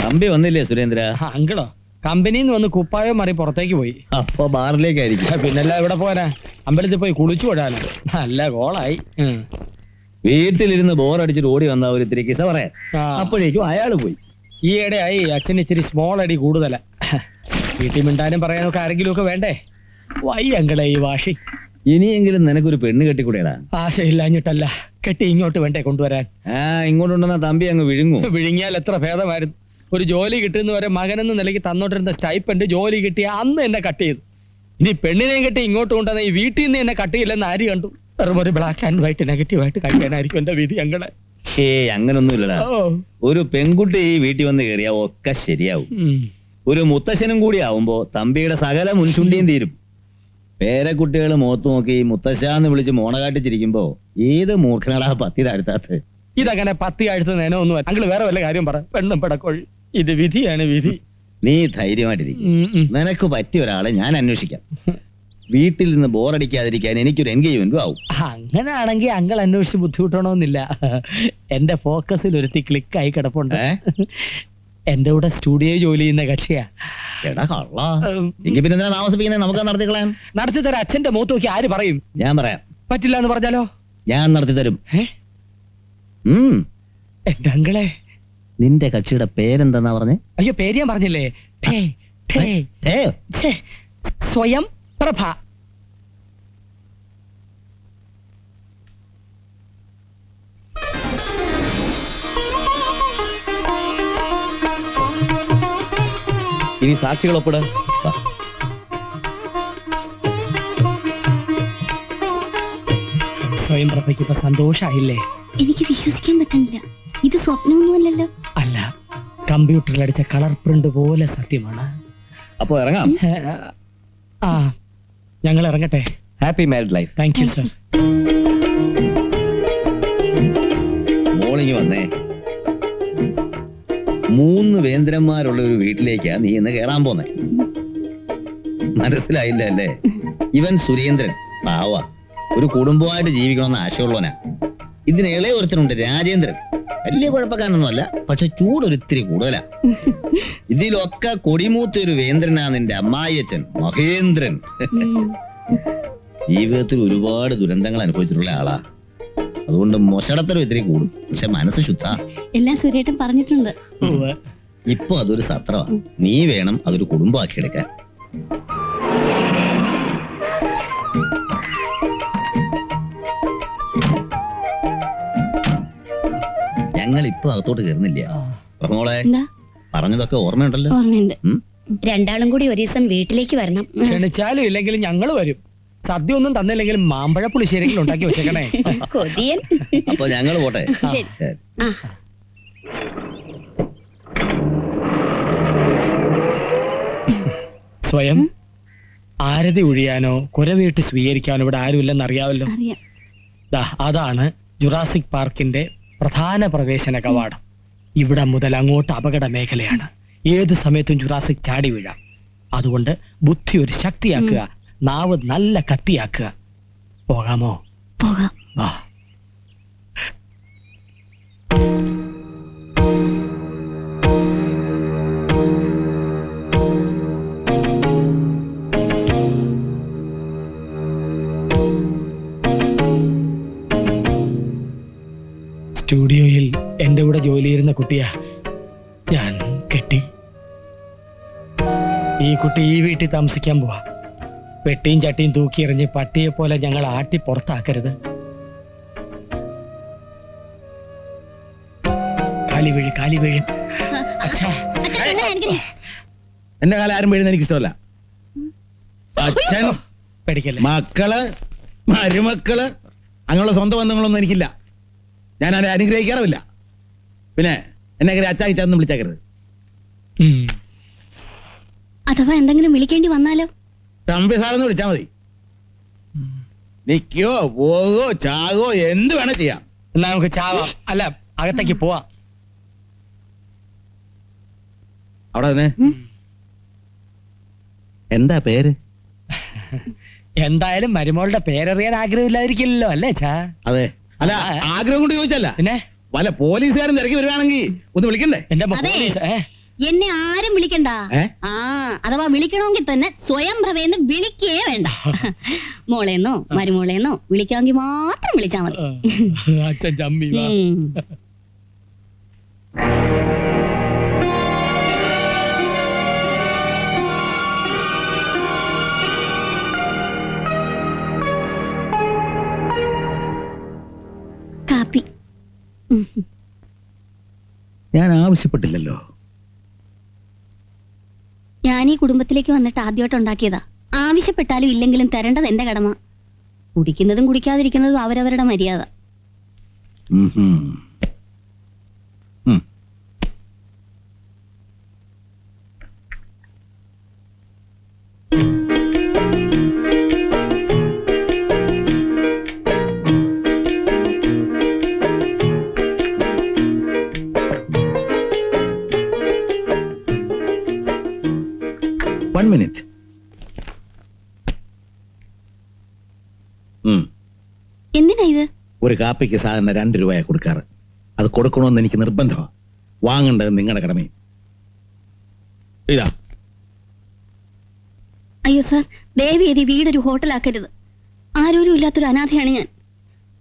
തമ്പി വന്നില്ലേ സുരേന്ദ്ര? അങ്കിളോ കമ്പനിന്ന് വന്ന് കുപ്പായോ മാറി പുറത്തേക്ക് പോയി. അപ്പൊ ബാറിലേക്കായിരിക്കും. പിന്നല്ല ഇവിടെ പോരാ, അമ്പലത്തിൽ പോയി കുളിച്ചു വിടാനോ. നല്ല കോളായി. വീട്ടിലിരുന്ന് ബോറടിച്ചിട്ട് ഓടി വന്ന ഒരു ഇത്തിരി കിസ പറയാൻ, അപ്പോഴേക്കും അയാള് പോയി. ഈയിടെയായി അച്ഛൻ ഇച്ചിരി സ്മോൾ അടി കൂടുതലാ. വീട്ടിൽ മിണ്ടാനും പറയാനൊക്കെ ആരെങ്കിലും ഒക്കെ വേണ്ടേ? വൈ അങ്കിളെ ഈ വാഷി. ഇനിയെങ്കിലും നിനക്കൊരു പെണ്ണ് കെട്ടിക്കൂടെടാ? ആശയില്ലാഞ്ഞിട്ടല്ല, കെട്ടി ഇങ്ങോട്ട് വേണ്ടേ കൊണ്ടുവരാൻ. ഇങ്ങോട്ടുണ്ടെന്നാ തമ്പി അങ്ങ് വിഴുങ്ങും. വിഴുങ്ങിയാൽ എത്ര ഭേദമായിരുന്നു. ഒരു ജോലി കിട്ടുന്ന വരെ മകനെന്ന നിലയ്ക്ക് തന്നോട്ടിരുന്ന സ്റ്റൈപ്പൻഡ് ജോലി കിട്ടിയ അന്ന് എന്നെ കട്ട് ചെയ്തു. ഇനി പെണ്ണിനെയും കെട്ടി ഇങ്ങോട്ട് കൊണ്ടുവന്ന ഈ വീട്ടിൽ നിന്ന് എന്നെ കട്ട് ചെയ്യില്ലെന്ന് ആര് കണ്ടു? വെറും ഒരു ബ്ലാക്ക് ആൻഡ് വൈറ്റ് നെഗറ്റീവായിട്ട് കഴിക്കാനായിരിക്കും എന്റെ വിധി അങ്ങളെ. അങ്ങനൊന്നുമില്ലടാ. ഒരു പെൺകുട്ടി ഈ വീട്ടിൽ വന്ന് കയറിയാ ഒക്കെ ശരിയാവും. ഒരു മുത്തശ്ശനും കൂടി ആവുമ്പോ തമ്പിയുടെ സകല മുൻചുണ്ടിയും തീരും. പേരക്കുട്ടികൾ മുഖത്ത് നോക്കി മുത്തശ്ശാന്ന് വിളിച്ച് മോണ കാട്ടിച്ചിരിക്കുമ്പോ ഏത് മൂർഖനടാ പത്തി താഴ്ത്താത്ത? ഇതങ്ങനെ പത്തി ആഴ്ച നേനോ ഒന്നും അങ്കിള് വേറെ വല്ല കാര്യം പറ. പെണ്ണും പെടക്കോഴി, ഇത് വിധിയാണ് വിധി. നീ ധൈര്യമായിട്ടിരിക്കും. നിനക്ക് പറ്റിയ ഒരാളെ ഞാൻ അന്വേഷിക്കാം. വീട്ടിൽ നിന്ന് ബോറടിക്കാതിരിക്കാൻ എനിക്കൊരു എൻഗേജ്മെന്റും ആവും. അങ്ങനാണെങ്കിൽ അങ്കിൾ അന്വേഷിച്ച് ബുദ്ധിമുട്ടണമെന്നില്ല. എന്റെ ഫോക്കസിൽ ഒരുത്തി ക്ലിക്കായി കിടപ്പുണ്ട്. എന്റെ കൂടെ സ്റ്റുഡിയോ ജോലി ചെയ്യുന്ന കക്ഷിയാ. എടാ കള്ള, എങ്കിൽ പിന്നെ താമസിപ്പിക്കുന്നത് നമുക്ക് നടത്തിക്കളയാം. നടത്തി തരാം. അച്ഛന്റെ മുഖത്ത് നോക്കി ആര് പറയും? ഞാൻ പറയാം. പറ്റില്ല എന്ന് പറഞ്ഞാലോ? ഞാൻ നടത്തി തരും. എന്റെ അങ്കിളെ, നിന്റെ കക്ഷിയുടെ പേരെന്താ പറഞ്ഞേ? അയ്യോ, പേര് ഞാൻ പറഞ്ഞില്ലേ. സ്വയം പ്രഭ. ഇനി സാക്ഷികൾ ഒപ്പിട. സ്വയം പ്രഭയ്ക്ക് ഇപ്പൊ സന്തോഷായില്ലേ? എനിക്ക് വിശ്വസിക്കാൻ പറ്റുന്നില്ല. ഇത് സ്വപ്നമൊന്നുമല്ലല്ലോ. അല്ല, കമ്പ്യൂട്ടറിൽ അടിച്ച കളർ പ്രിന്റ് പോലെ സത്യമാണ്. അപ്പൊ ഇറങ്ങാം. ഞങ്ങൾ ഇറങ്ങട്ടെ. Happy married life. Thank you sir. മോളിങ് വന്നേ. 3 വേന്ദ്രന്മാരുള്ള ഒരു വീട്ടിലേക്കാ നീ ഇന്ന് കേറാൻ പോന്നെ. മനസ്സിലായില്ല അല്ലേ? ഇവൻ സുരേന്ദ്രൻ പാവ, ഒരു കുടുംബമായിട്ട് ജീവിക്കണമെന്ന് ആശയമുള്ളവനാ. ഇതിന് ഇളയ ഒരുത്തനുണ്ട്, രാജേന്ദ്രൻ. വലിയ കുഴപ്പക്കാരനൊന്നുമല്ല, പക്ഷെ ചൂടൊരിത്തിരി കൂടുതലാ. ഇതിലൊക്കെ കൊടിമൂത്ത ഒരു വേന്ദ്രനാ നിന്റെ അമ്മായിയച്ഛൻ മഹേന്ദ്രൻ. ജീവിതത്തിൽ ഒരുപാട് ദുരന്തങ്ങൾ അനുഭവിച്ചിട്ടുള്ള ആളാ. അതുകൊണ്ട് മൊശടത്തരം ഇത്തിരി കൂടും, പക്ഷെ മനസ്സ് ശുദ്ധ. എല്ലാം സുരേട്ടൻ പറഞ്ഞിട്ടുണ്ട്. ഇപ്പൊ അതൊരു സത്രമാ. നീ വേണം അതൊരു കുടുംബമാക്കി എടുക്കാൻ. ഞങ്ങൾ ഇപ്പൊ അകത്തോട്ട് കയറുന്നില്ല. മോളെ, പറഞ്ഞതൊക്കെ ഓർമ്മയുണ്ടല്ലോ? ഓർമ്മയുണ്ട്. രണ്ടാളും കൂടി ഒരു ദിവസം വീട്ടിലേക്ക് വരണം. ക്ഷണിച്ചാലും ഇല്ലെങ്കിലും ഞങ്ങൾ വരും. സദ്യ ഒന്നും തന്നില്ലെങ്കിലും മാമ്പഴ പുളിശ്ശേരികൾ ഉണ്ടാക്കി വെച്ചേക്കണേ. കൊതിയൻ. അപ്പൊ ഞങ്ങൾ പോട്ടെ. സ്വയം ആരതി ഒഴിയാനോ കുരവീട്ട് സ്വീകരിക്കാനോ ഇവിടെ ആരുമില്ലെന്ന് അറിയാമല്ലോ. അതാണ് ജുറാസിക് പാർക്കിന്റെ പ്രധാന പ്രവേശന കവാടം. ഇവിടെ മുതൽ അങ്ങോട്ട് അപകട മേഖലയാണ്. ഏത് സമയത്തും ജുറാസിക് ചാടി വീഴാം. അതുകൊണ്ട് ബുദ്ധി ഒരു ശക്തിയാക്കുക, നാവ് നല്ല കത്തിയാക്കുക. പോകാമോ? പോകാം. വാ. സ്റ്റുഡിയോയിൽ എന്റെ കൂടെ ജോലി ചെയ്യുന്ന കുട്ടിയാ ഞാൻ കെട്ടി. ഈ കുട്ടി ഈ വീട്ടിൽ താമസിക്കാൻ പോവാ. പെട്ടിയും ചട്ടിയും തൂക്കിയെറിഞ്ഞ് പട്ടിയെ പോലെ ഞങ്ങൾ ആട്ടി പുറത്താക്കരുത്. കാലി വീഴും. എന്റെ കാലം ആരും വീഴുന്ന എനിക്ക് ഇഷ്ടമല്ല. അച്ഛൻ, പേടിക്കല്ലേ, മക്കള്, മരുമക്കള്, അങ്ങനെയുള്ള സ്വന്തം ബന്ധങ്ങളൊന്നും എനിക്കില്ല. ഞാൻ അവരെ അനുഗ്രഹിക്കാറുമില്ല. പിന്നെ എന്നെ അച്ചാക്കിച്ചൊന്നും വിളിച്ചേക്കരുത്. അഥവാ എന്തെങ്കിലും വിളിക്കേണ്ടി വന്നാലോ? തമ്പി സാറെന്ന് വിളിച്ചാ മതി. നിക്കോ പോകോ ചാകോ എന്ത് വേണേ ചെയ്യാം. എന്നാ നമുക്ക് ചാവാം. അല്ല, അകത്തേക്ക് പോവാം. അവിടെ നിന്ന് എന്താ പേര്? എന്തായാലും മരുമോളുടെ പേരറിയാൻ ആഗ്രഹമില്ലാതിരിക്കില്ലല്ലോ അല്ലേ ചാ? അതെ. അല്ല, ആഗ്രഹം കൊണ്ട് ചോദിച്ചല്ല, പിന്നെ വല്ല പോലീസുകാരൻ തിരക്കി വരുവാണെങ്കിൽ ഒന്ന് വിളിക്കണ്ടേ? എന്റെ അതെ. പോലീസ് എന്നെ ആരും വിളിക്കണ്ട. ഏ? ആ അഥവാ വിളിക്കണമെങ്കിൽ തന്നെ സ്വയം പ്രഭയെന്ന് വിളിക്കേ വേണ്ട. മോളെന്നോ മരുമോളെന്നോ വിളിക്കാമെങ്കിൽ മാത്രം വിളിച്ചാ മതി. അച്ഛൻ ചമ്മി വാ. ഉം. കാപ്പി. ഞാൻ ആവശ്യപ്പെട്ടില്ലല്ലോ. ഞാൻ ഈ കുടുംബത്തിലേക്ക് വന്നിട്ട് ആദ്യമായിട്ട് ഉണ്ടാക്കിയതാ. ആവശ്യപ്പെട്ടാലും ഇല്ലെങ്കിലും തരേണ്ടത് എന്റെ കടമ. കുടിക്കുന്നതും കുടിക്കാതിരിക്കുന്നതും അവരവരുടെ മര്യാദ. ഉം ഹും. ഉം. One minute. എന്തിനാ ഇത്? ഒരു കാപ്പിക്ക് സാധാരണ 2 രൂപയാ കൊടുക്കാറ്. അത് കൊടുക്കണമെന്ന് എനിക്ക് നിർബന്ധമാണ്. വാങ്ങേണ്ടത് നിങ്ങളുടെ കടമയും. ഇതാ. അയ്യോ സാർ, ദയവേദി വീടൊരു ഹോട്ടലാക്കരുത്. ആരോരും ഇല്ലാത്തൊരു അനാഥയാണ് ഞാൻ.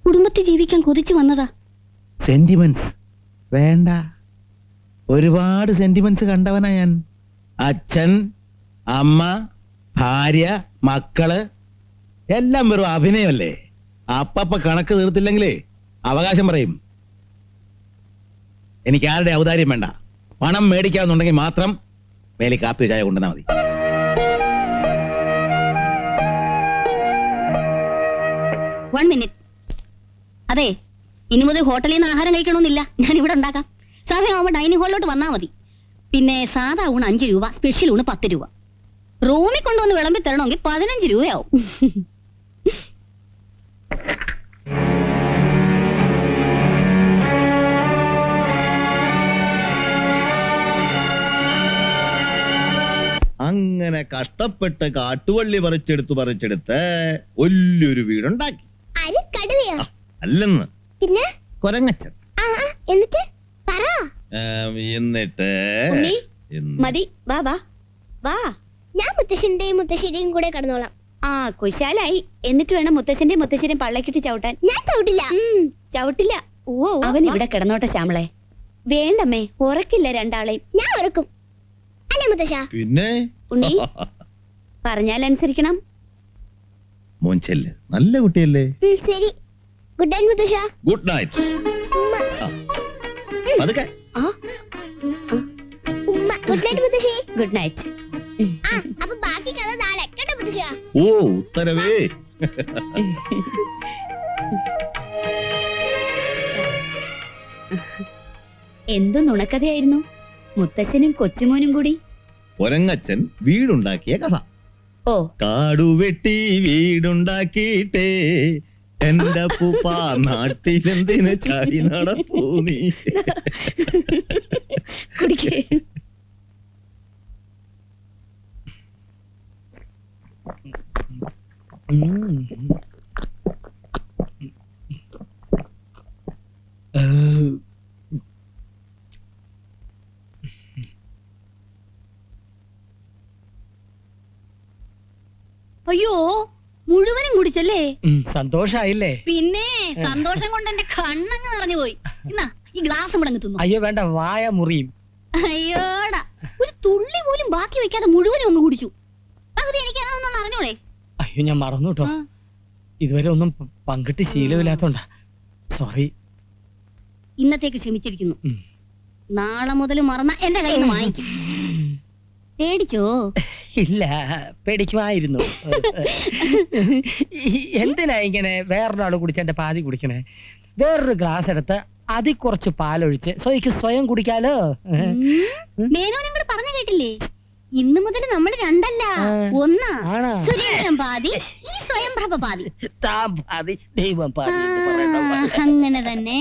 കുടുംബത്തിൽ ജീവിക്കാൻ കൊതിച്ചു വന്നതാ. സെന്റിമെന്റ്സ് വേണ്ട. ഒരുപാട് സെന്റിമെന്റ്സ് കണ്ടവനാ ഞാൻ. അച്ഛൻ, അമ്മ, ഭാര്യ, മക്കള് എല്ലാം വെറും അഭിനയമല്ലേ. അപ്പപ്പ കണക്ക് തീർത്തില്ലെങ്കിലേ അവകാശം പറയും. എനിക്ക് ആരുടെ ഔദാര്യം വേണ്ട. പണം മേടിക്കാവുന്നുണ്ടെങ്കിൽ മാത്രം വേലി കാപ്പി ചായ കൊണ്ടുവന്നാ മതി. One minute. അതെ, ഇനി മുതൽ ഹോട്ടലിൽ നിന്ന് ആഹാരം കഴിക്കണമെന്നില്ല. ഞാൻ ഇവിടെ ഉണ്ടാക്കാം. സമയമാകുമ്പോൾ ഡൈനിങ് ഹാളിലോട്ട് വന്നാൽ മതി. പിന്നെ സാധാ ഊണ് 5 രൂപ, സ്പെഷ്യൽ ഊണ് 10 രൂപ. റൂമിൽ കൊണ്ടുവന്ന് വിളമ്പി തരണമെങ്കിൽ 15 രൂപയാവും. അങ്ങനെ കഷ്ടപ്പെട്ട് കാട്ടുവള്ളി പറിച്ചെടുത്ത് വലിയൊരു വീടുണ്ടാക്കി. അല്ലെന്ന് പിന്നെ കൊരങ്ങച്ചൻ. എന്നിട്ട് പറ. എന്നിട്ട് മതി, വാ വാ വാ. ഞാൻ മുത്തശ്ശന്റെയും മുത്തശ്ശേരിയും കൂടെ കടന്നോളാം. ആ കുശാലായി. എന്നിട്ട് വേണം മുത്തശ്ശന്റെയും മുത്തശ്ശേരിയും പള്ളക്കിട്ട് ചവിട്ടാൻ. ഞാൻ ചവിട്ടില്ല. ചവിട്ടില്ല. ഓ, അവൻ ഇവിടെ കിടന്നോട്ടെ ശ്യാമളെ. വേണ്ടമ്മേ, ഉറക്കില്ല രണ്ടാളെയും. ഞാൻ ഉറക്കും. അല്ലേ മുത്തശ്ശ? പിന്നെ ഉണ്ണി പറഞ്ഞാൽ അനുസരിക്കണം. മോൻചെല്ല്, നല്ല കുട്ടിയല്ലേ. ശരി. ഗുഡ് നൈറ്റ് മുത്തശ്ശ. Good night. അതൊക്കെ ഗുഡ് നൈറ്റ് മുത്തശ്ശി. Good night. അപ്പൊ ബാക്കി കഥ നാളെ കേട്ടോ മുത്തശ്ശ. ഓ, ഉത്തരവേ. എന്തു നുണക്കഥയായിരുന്നു. മുത്തശ്ശനും കൊച്ചുമോനും കൂടി ഒരങ്ങച്ചൻ വീടുണ്ടാക്കിയ കഥ. ഓ, കാടുവെട്ടി വീടുണ്ടാക്കിയിട്ടേ എന്റെ പൂപ്പ നാട്ടിലെന്തിന് ചാടി നടപ്പൂ നീ. കുടിക്കേ. അയ്യോ, മുഴുവനും കുടിച്ചല്ലേ? സന്തോഷായില്ലേ? പിന്നെ സന്തോഷം കൊണ്ട് എന്റെ കണ്ണങ്ങ് നിറഞ്ഞു പോയി. എന്നാ ഈ ഗ്ലാസ് മുടങ്ങ് തിന്നു. അയ്യോ വേണ്ട, വായ മുറിയും. അയ്യോടാ, ഒരു തുള്ളി പോലും ബാക്കി വെക്കാതെ മുഴുവനും ഒന്ന് കുടിച്ചു. പകുതി എനിക്ക് അതൊന്നും അറിഞ്ഞൂടെ? അയ്യോ, ഞാൻ മറന്നു കേട്ടോ. ഇതുവരെ ഒന്നും പങ്കിട്ട് ശീലമില്ലാത്തോണ്ടാ. സോറി. ഇന്നത്തേക്ക് ക്ഷമിച്ചിരിക്കുന്നു. നാളെ മുതൽ മറന്ന എന്റെ കയ്യിൽ നിന്ന് വാങ്ങിക്കും. പേടിച്ചോ? ഇല്ല, പേടിക്കുമായിരുന്നു. എന്തിനാ ഇങ്ങനെ വേറൊരാള് കുടിച്ച എന്റെ പാതി കുടിക്കണേ? വേറൊരു ഗ്ലാസ് എടുത്ത് അതിൽ കുറച്ച് പാലൊഴിച്ച് സ്വയം കുടിക്കാലോ. മേനോ, നിങ്ങൾ പറഞ്ഞു കേട്ടില്ലേ? ഇന്നു മുതൽ നമ്മൾ രണ്ടല്ല, ഒന്നാ. ആണോ? സുരേന്ദ്രൻ പാതി, ഈ സ്വയംപ്രഭ പാതി. താൻ പാതി, ദൈവം പാതി. അങ്ങനെ തന്നെ.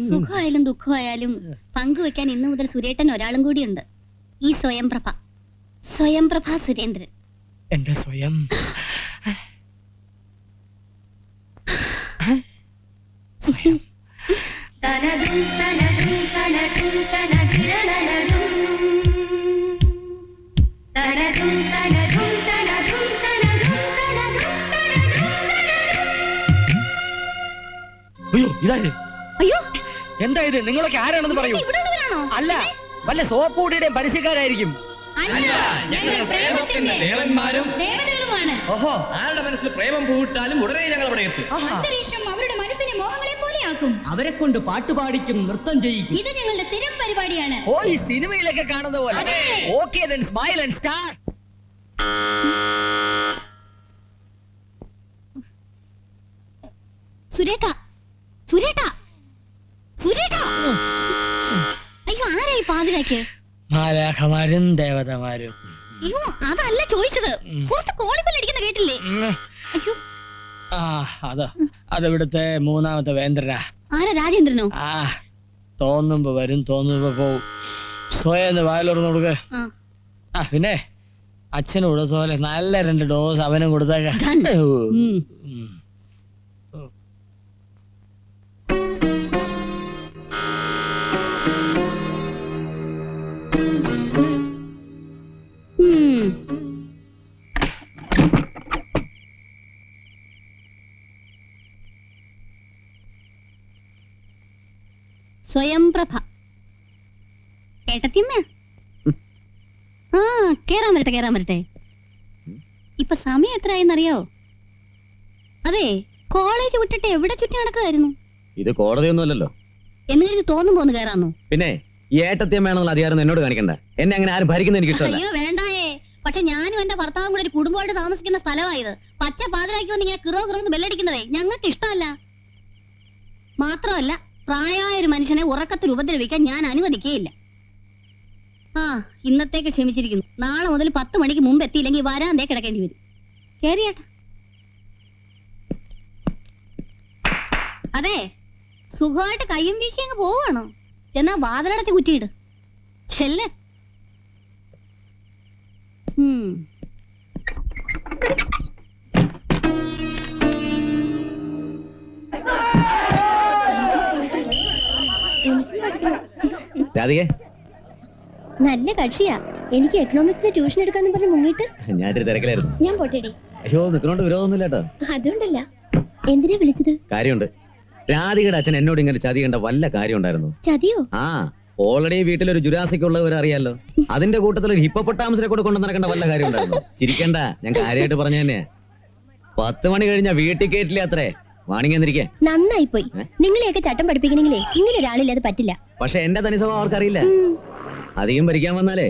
സുഖമായാലും ദുഃഖമായാലും പങ്കുവെക്കാൻ ഇന്നു മുതൽ സുരേട്ടൻ ഒരാളും കൂടിയുണ്ട്. ഈ സ്വയംപ്രഭ സുരേന്ദ്രൻ. എന്റെ സ്വയം സ്വയം അയ്യോ ഇതാര്? അയ്യോ എന്താ ഇത്? നിങ്ങളൊക്കെ ആരാണെന്ന് പറയൂ. ഇവിടെ ഉള്ളവരാണോ? അല്ല, വല്ല സോപ്പ് പൊടിയുടെയും പരസ്യക്കാരായിരിക്കും. അല്ല, ഞങ്ങൾ പ്രേമത്തിന്റെ ദേവന്മാരും ദേവതകളുമാണ്. ഓഹോ, ആരുടെ മനസ്സിൽ പ്രേമം പൂവിട്ടാലും ഉടനെ ഞങ്ങൾ അവിടെ എത്തും. അന്തരീക്ഷം അവരുടെ മനസ്സിനെ മോഹങ്ങളെ പോലെയാക്കും. അവരെ കൊണ്ട് പാട്ട് പാടിക്കും, നൃത്തം ചെയ്യിക്കും. ഇത് ഞങ്ങളുടെ സ്ഥിരം പരിപാടിയാണ്. ഓ, ഈ സിനിമയിലൊക്കെ കാണുന്ന പോലെ. അതെ. Okay then smile and star. സുരേട്ടാ, സുരേട്ടാ, സുരേട്ടാ! അയ്യോ, ആരായി പാതിരാക്ക്? മാലാഖമാരും ദേവതമാരും. അയ്യോ, അതല്ല ചോദിച്ചത്. ഉം. പുറത്ത് കോളിപ്പല്ലടിക്കുന്ന കേട്ടില്ലേ? അയ്യോ, അതിവിടുത്തെ മൂന്നാമത്തെ വേന്ദ്രനാ. ആരാ? രാജേന്ദ്രനോ? ആ, തോന്നുമ്പോ വരും, തോന്നുമ്പോ പോവും. സ്വയം വായലുറന്നു കൊടുക്ക. ആ. ആ, പിന്നെ അച്ഛന് കൊടുത്ത പോലെ നല്ല 2 ഡോസ് അവനും കൊടുത്തേക്ക. Done. ഉം. സ്വയംപ്രഭ കേട്ടത്തിമ്മ. ആ, കേറാൻ വരട്ടെ. ഇപ്പൊ സമയം എത്രയെന്നറിയാവോ? അതെ, കോളേജ് വിട്ടിട്ട് എവിടെ ചുറ്റി നടക്കുമായിരുന്നു? ഇത് കോടതിയൊന്നുമല്ലല്ലോ. എന്ന് കരുതി തോന്നുമ്പോ ഒന്ന് കയറാന്നോ? പിന്നെ ഈ ഏട്ടത്യം വേണമെന്നുള്ള അധികാരം എന്നോട് കാണിക്കണ്ട. എന്നെ അങ്ങനെ ആരും ഭരിക്കുന്നത് എനിക്ക് ഇഷ്ടമല്ല. അയ്യോ വേണ്ടായേ. പക്ഷെ ഞാനും എന്റെ ഭർത്താവും കൂടെ ഒരു കുടുംബമായിട്ട് താമസിക്കുന്ന സ്ഥലമായത്. പച്ച പാതിരാക്കി വന്ന് ഇങ്ങനെ കിറോന്ന് ബെല്ലടിക്കുന്നതേ ഞങ്ങൾക്ക് ഇഷ്ടമല്ല. മാത്രമല്ല, പ്രായമായ ഒരു മനുഷ്യനെ ഉറക്കത്തിൽ ഉപദ്രവിക്കാൻ ഞാൻ അനുവദിക്കുകയില്ല. ആ, ഇന്നത്തേക്ക് ക്ഷമിച്ചിരിക്കുന്നു. നാളെ മുതൽ 10 മണിക്ക് മുമ്പ് എത്തിയില്ലെങ്കിൽ വരാന്തേ കിടക്കേണ്ടി വരും. കേറിയേട്ടാ. അതെ, സുഖമായിട്ട് കയ്യും വീശി അങ്ങ് പോവാണോ? എന്നാ വാതിലടച്ച് കുറ്റിയിട്. ചെല്ലേ. രാധികേ, നല്ല കക്ഷിയാ. എനിക്ക് എക്കണോമിക്സിന് ട്യൂഷൻ എടുക്കാന്ന് പറഞ്ഞ് മുങ്ങിട്ട് ഞാനൊരു തിരക്കിലായിരുന്നു. ഞാൻ പോട്ടേടി. അയ്യോ, നിൽക്കണോണ്ട് വിരോധമൊന്നുമില്ല കേട്ടോ. അതുകൊണ്ടല്ല. എന്തിനാ വിളിച്ചത്? കാര്യമുണ്ട്. രാധികയുടെ അച്ഛൻ എന്നോട് ഇങ്ങനെ ചതി കണ്ട വല്ല കാര്യം ഉണ്ടായിരുന്നു. ചതിയോ? ആ, ഓൾറെഡി വീട്ടിലൊരു ജുരാസിക് ഉള്ളവർ അറിയാലോ. അതിന്റെ കൂട്ടത്തിൽ ഒരു ഹിപ്പോപ്പൊട്ടാമസിനെ കൂടെ കൊണ്ടു നടക്കേണ്ട വല്ല കാര്യം ഉണ്ടായിരുന്നു. ചിരിക്കണ്ട, ഞാൻ കാര്യമായിട്ട് പറഞ്ഞു തന്നെ. 10 മണി കഴിഞ്ഞാ വീട്ടിൽ കയറ്റില്ല അത്രേ. വാണിങ്ങി എന്നിരിക്കേ. നന്നായി പോയി. നിങ്ങളെയൊക്കെ ചട്ടം പഠിപ്പിക്കണെങ്കിലേ ഇങ്ങനെ ഒരാളില്ല, അത് പറ്റില്ല. പക്ഷെ എന്റെ തനി സ്വഭാവം അവർക്കറിയില്ല. അധികം ഭരിക്കാൻ വന്നാലേ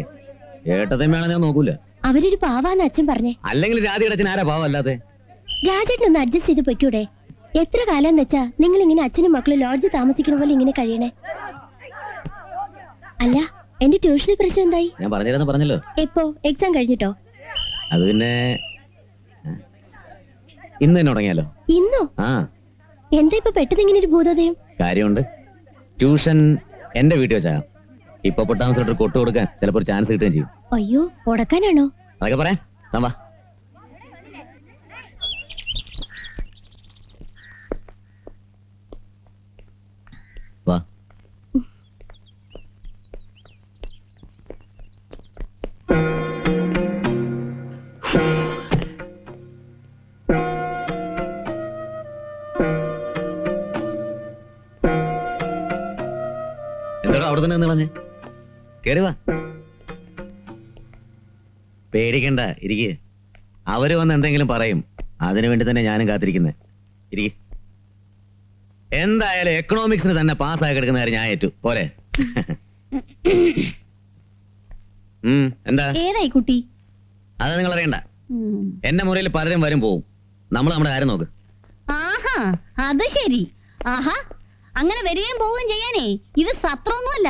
ഏട്ടത്തെയും വേണം ഞാൻ നോക്കൂല. അവരൊരു പാവാന്ന് അച്ഛൻ പറഞ്ഞേ. അല്ലെങ്കിൽ രാധികയുടെ അച്ഛൻ ആരാ പാവം അല്ലാതെ? രാജേട്ടനൊന്ന് അഡ്ജസ്റ്റ് ചെയ്ത് പൊയ്ക്കൂടെ? എത്ര കാലം വെച്ചാ നിങ്ങൾ ഇങ്ങനെ അച്ഛനും മക്കളും ലോഡ്ജ് താമസിക്കുന്ന പോലെ ഇങ്ങനെ കഴിയണേ? അല്ല, എന്റെ ട്യൂഷന് പ്രശ്നം എന്തായി? ഞാൻ പറഞ്ഞല്ലോ. എപ്പോ? എക്സാം കഴിഞ്ഞിട്ടോ? അത് പിന്നെ ഇന്ന് തന്നെ തുടങ്ങിയാലോ? ഇന്നോ? ആ, എന്താ ഇപ്പൊ പെട്ടെന്ന് ഇങ്ങനെ ഒരു ഭൂതോദയം? കാര്യമുണ്ട്. ട്യൂഷൻ എന്റെ വീട്ടിൽ വെച്ചാ ഇപ്പൊ പൊട്ടാമസിലോട്ട് കൊട്ടു കൊടുക്കാൻ ചിലപ്പോ ഒരു ചാൻസ് കിട്ടുകയും ചെയ്യും. അയ്യോ, ഉടക്കാനാണോ? അതൊക്കെ പറയാം. വാ. വാ. എന്താ അവിടെ തന്നെ കളഞ്ഞേ? കേറി വാ. പേടിക്കണ്ട, ഇരിക്കേ. അവര് വന്ന് എന്തെങ്കിലും പറയും. അതിനു വേണ്ടി തന്നെ ഞാനും കാത്തിരിക്കുന്നത്. ഇരിക്കേ. എന്തായാലും എക്കണോമിക്സിന് തന്നെ പാസ്സായി കിടക്കുന്ന കാര്യം ഞാൻ ഏറ്റു. പോരെ? എന്താ? ഏതായി കുട്ടി? അത് നിങ്ങൾ അറിയണ്ട. എന്റെ മുറിയിൽ പലരും വരും പോവും. നമ്മൾ നമ്മുടെ കാര്യം നോക്ക്. ആഹാ, അത് ശരി. ആഹാ, അങ്ങനെ വരികയും പോവുകയും ചെയ്യാനേ ഇത് സത്രമൊന്നുമല്ല.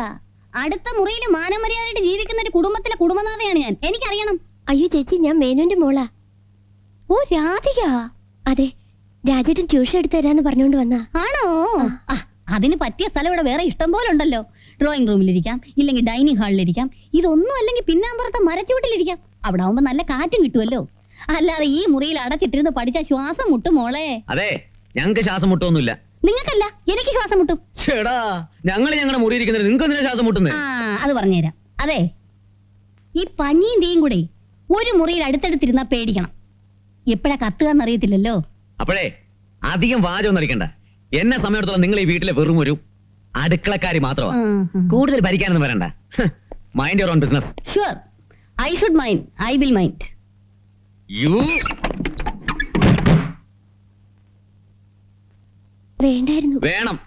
അടുത്ത മുറിയിൽ മാനമര്യാദയായിട്ട് ജീവിക്കുന്ന ഒരു കുടുംബത്തിലെ കുടുംബനാഥയാണ് ഞാൻ. എനിക്കറിയണം. അയ്യോ ചേച്ചി, ഞാൻ മേനോന്റെ മോളാ. ഓ, രാധിക. അതെ, രാജേട്ടൻ ട്യൂഷൻ എടുത്തു തരാന്ന് പറഞ്ഞുകൊണ്ട് വന്നാ. ആണോ? അതിന് പറ്റിയ സ്ഥലം ഇവിടെ വേറെ ഇഷ്ടം പോലെ ഉണ്ടല്ലോ. ഡ്രോയിങ് റൂമിലിരിക്കാം, ഇല്ലെങ്കിൽ ഡൈനിങ് ഹാളിലിരിക്കാം, ഇതൊന്നും അല്ലെങ്കിൽ പിന്നാമ്പുറത്തെ മരച്ചുവട്ടിലിരിക്കാം. അവിടെ ആവുമ്പോ നല്ല കാറ്റും കിട്ടുമല്ലോ. അല്ലാതെ ഈ മുറിയിൽ അടച്ചിട്ടിരുന്ന് പഠിച്ച ശ്വാസം മുട്ടും മോളെ. അതെ, ഞങ്ങൾക്ക് ശ്വാസം മുട്ടൊന്നുമില്ല. നിങ്ങൾക്കല്ല, എനിക്ക് ശ്വാസം മുട്ടും. ചേടാ ഞങ്ങൾ ഞങ്ങളുടെ മുറി ഇരിക്കുന്നത് നിങ്ങൾക്ക് എന്തിനാ ശ്വാസം മുട്ടുന്നത്? അത് പറഞ്ഞുതരാം. അതെ, ഈ പഞ്ഞിയും തീയും കൂടെ ഒരു മുറിയിൽ അടുത്തടുത്തിരുന്നാ പേടിക്കണം. എപ്പോഴാ കത്തുകയെന്ന് അറിയത്തില്ലല്ലോ. അപ്പോഴേ അധികം വാചകം അടിക്കണ്ട. എന്നെ സമയത്തോളം നിങ്ങൾ ഈ വീട്ടിലെ വെറും ഒരു അടുക്കളക്കാരി മാത്രമാണ്. കൂടുതൽ ഭരിക്കാനൊന്നും വരണ്ട. Mind your own business. Sure, I should mind. I will mind. You വേണ്ടായിരുന്നു. വേണം.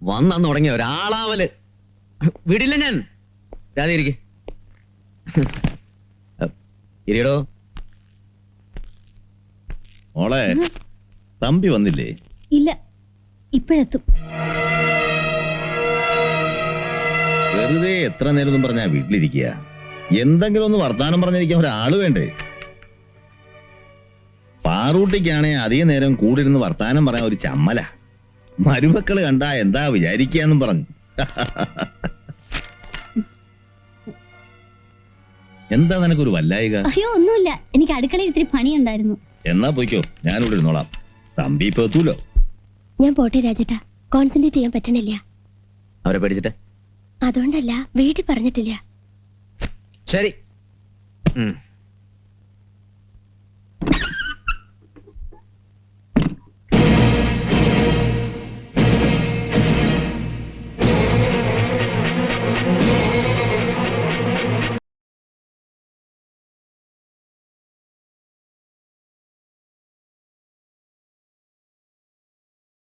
വന്നു തുടങ്ങിയ ഒരാളാവല് വിടില്ല ഞാൻ. രാധ ഇരിക്കെ ഇരിയടോ. മോളെ, തമ്പി വന്നില്ലേ? ഇല്ല, ഇപ്പോഴെത്തും. വെറുതെ എത്ര നേരം പറഞ്ഞാ വീട്ടിലിരിക്കുക? എന്തെങ്കിലും ഒന്ന് വർത്താനം പറഞ്ഞിരിക്കാൻ ഒരാള് വേണ്ടേ? പാറൂട്ടിക്കാണെ അധിക നേരം കൂടിരുന്ന് വർത്താനം പറയാൻ ഒരു ചമ്മല. മരുമക്കള് കണ്ടാ എന്താ വിചാരിക്കാന്നും പറഞ്ഞു. എന്താ നിനക്കൊരു വല്ലായിക? അയ്യോ, ഒന്നുമില്ല. എനിക്ക് അടുക്കളയിൽ ഇത്തിരി പണിയുണ്ടായിരുന്നു. എന്നാ പോയിക്കോ, ഞാനിവിടെ ഇരുന്നോളാം. തമ്പി ഇപ്പൊ എത്തൂലോ. ഞാൻ പോട്ടെ രാജേട്ടാ, കോൺസെൻട്രേറ്റ് ചെയ്യാൻ പറ്റണില്ല. അവരെ പേടിച്ചിട്ട്? അതുകൊണ്ടല്ല, വീട്ടിൽ പറഞ്ഞിട്ടില്ല. ശരി.